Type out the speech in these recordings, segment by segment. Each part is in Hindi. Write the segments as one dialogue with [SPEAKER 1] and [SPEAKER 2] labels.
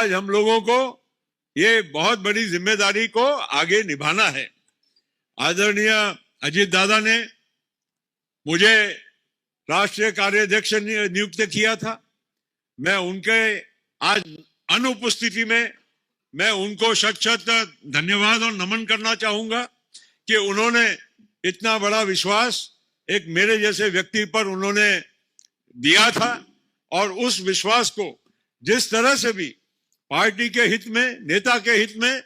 [SPEAKER 1] आज हम लोगों को ये बहुत बड़ी जिम्मेदारी को आगे निभाना है। आदरणीय अजीत दादा ने मुझे राष्ट्रीय कार्याध्यक्ष नियुक्त किया था। मैं उनके आज अनुपस्थिति में मैं उनको शत धन्यवाद और नमन करना चाहूंगा कि उन्होंने इतना बड़ा विश्वास एक मेरे जैसे व्यक्ति पर उन्होंने दिया था और उस विश्वास को जिस तरह से भी पार्टी के हित में, नेता के हित में,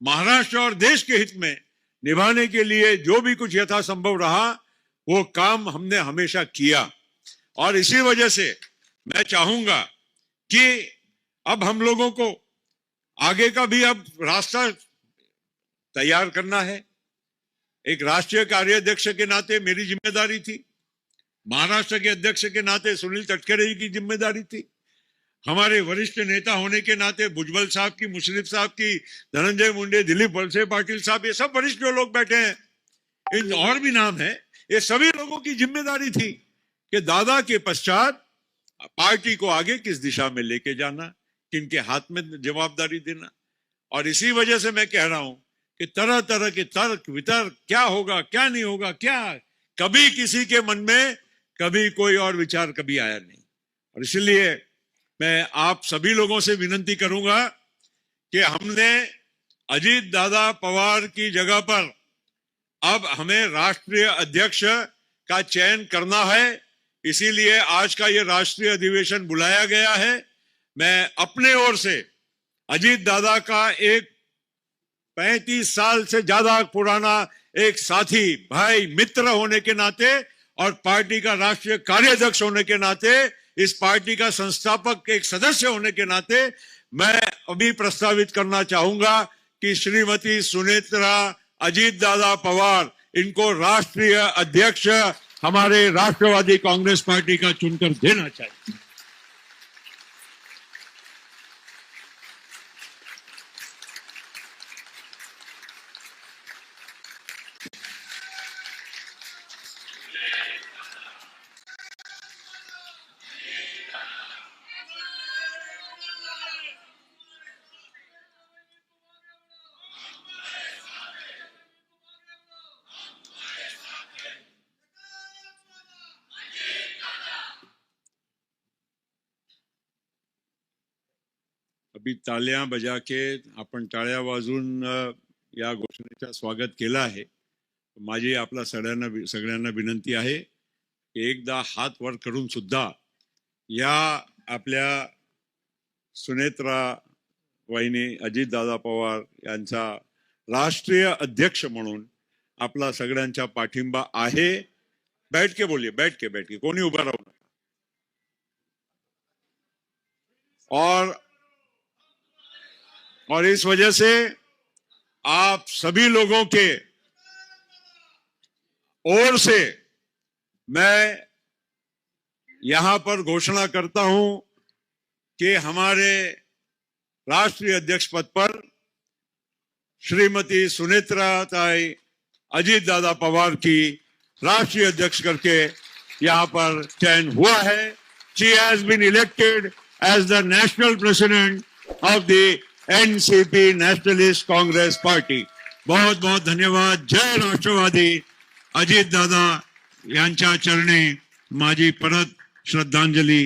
[SPEAKER 1] महाराष्ट्र और देश के हित में निभाने के लिए जो भी कुछ यथासंभव रहा वो काम हमने हमेशा किया। और इसी वजह से मैं चाहूंगा कि अब हम लोगों को आगे का भी अब रास्ता तैयार करना है। एक राष्ट्रीय कार्याध्यक्ष के नाते मेरी जिम्मेदारी थी, महाराष्ट्र के अध्यक्ष के नाते सुनील तटकरे जी की जिम्मेदारी थी, हमारे वरिष्ठ नेता होने के नाते भुजबल साहब की, मुशर्रफ साहब की, धनंजय मुंडे, दिलीप वलसे पाटिल साहब, ये सब वरिष्ठ जो लोग बैठे हैं, इन और भी नाम है, ये सभी लोगों की जिम्मेदारी थी कि दादा के पश्चात पार्टी को आगे किस दिशा में लेके जाना, किनके हाथ में जवाबदारी देना। और इसी वजह से मैं कह रहा हूं कि तरह तरह के तर्क वितर्क, क्या होगा क्या नहीं होगा, क्या कभी किसी के मन में कभी कोई और विचार कभी आया नहीं। और इसलिए मैं आप सभी लोगों से विनती करूंगा कि हमने अजीत दादा पवार की जगह पर अब हमें राष्ट्रीय अध्यक्ष का चयन करना है। इसीलिए आज का ये राष्ट्रीय अधिवेशन बुलाया गया है। मैं अपने ओर से अजीत दादा का एक 35 साल से ज्यादा पुराना एक साथी, भाई, मित्र होने के नाते और पार्टी का राष्ट्रीय कार्याध्यक्ष होने के नाते, इस पार्टी का संस्थापक एक सदस्य होने के नाते मैं अभी प्रस्तावित करना चाहूंगा कि श्रीमती सुनेत्रा अजीत दादा पवार, इनको राष्ट्रीय अध्यक्ष हमारे राष्ट्रवादी कांग्रेस पार्टी का चुनकर देना चाहिए। अभी टाळ्या बजा के आपण टाळ्या वाजून या घोषणेचं स्वागत केलं आहे। माझी आपला सगळ्यांना विनंती आहे की एकदा हात वर करून सुद्धा या आपल्या सुनेत्रा वहिनी अजितदादा पवार यांचा राष्ट्रीय अध्यक्ष म्हणून आपला सगळ्यांचा पाठिंबा आहे। बैठ के बोलिए, बैठ के कोणी उभा राहू नका। और इस वजह से आप सभी लोगों के ओर से मैं यहां पर घोषणा करता हूं कि हमारे राष्ट्रीय अध्यक्ष पद पर श्रीमती सुनेत्रा ताई अजीत दादा पवार की राष्ट्रीय अध्यक्ष करके यहां पर चयन हुआ है। She has been elected as the national president of the NCP, Nationalist Congress Party. बहुत बहुत धन्यवाद। जय राष्ट्रवादी। अजित दादा यांच्या चरणी माझी परत श्रद्धांजली।